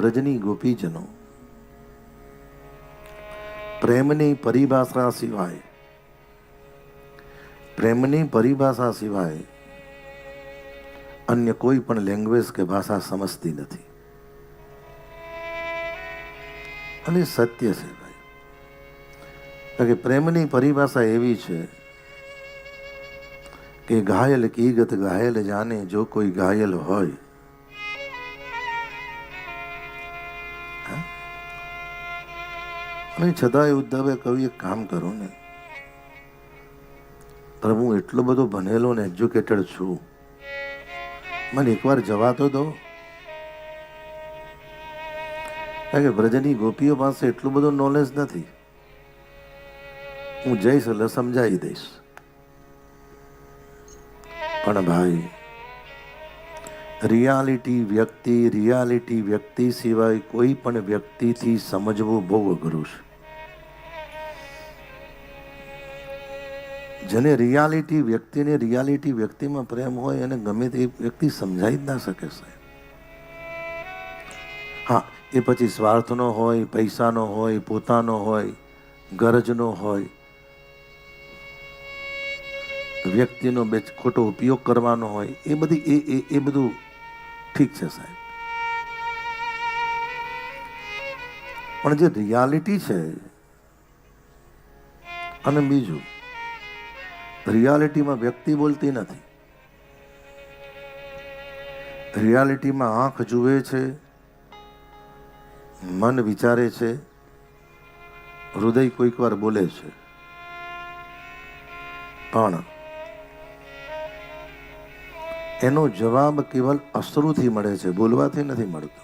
વ્રજની ગોપીજનો પ્રેમની પરિભાષા સિવાય અન્ય કોઈ પણ લેંગ્વેજ કે ભાષા સમજતી નથી. અને સત્ય છે ભાઈ, કારણ કે પ્રેમની પરિભાષા એવી છે કે ઘાયલ કી ગત ઘાયલ જાને, જો કોઈ ઘાયલ હોય અને છતાંય ઉદ્ધવે કહ્યું એક કામ કરો ને, પ્રભુ એટલો બધો ભણેલો ને એજ્યુકેટેડ છું, મને એકવાર જવા તો દો. કારણ કે વ્રજની ગોપીઓ પાસે એટલું બધું નોલેજ નથી. હું જઈશ એટલે સમજાવી દઈશ. પણ ભાઈ રિયાલિટી વ્યક્તિ સિવાય કોઈ પણ વ્યક્તિથી સમજવું બહુ અઘરું છે. જેને રિયાલિટી વ્યક્તિમાં પ્રેમ હોય એને ગમે તે વ્યક્તિ સમજાઈ જ ના શકે સાહેબ. હા, એ પછી સ્વાર્થનો હોય, પૈસાનો હોય, પોતાનો હોય, ગરજનો હોય, વ્યક્તિનો ખોટો ઉપયોગ કરવાનો હોય, એ બધું ઠીક છે સાહેબ. પણ જે રિયાલિટી છે, અને બીજું રિયાલિટીમાં વ્યક્તિ બોલતી નથી. રિયાલિટીમાં આંખ જુએ છે, મન વિચારે છે, હૃદય કોઈક વાર બોલે છે, પણ એનો જવાબ કેવલ અશ્રુથી મળે છે, બોલવાથી નથી મળતો.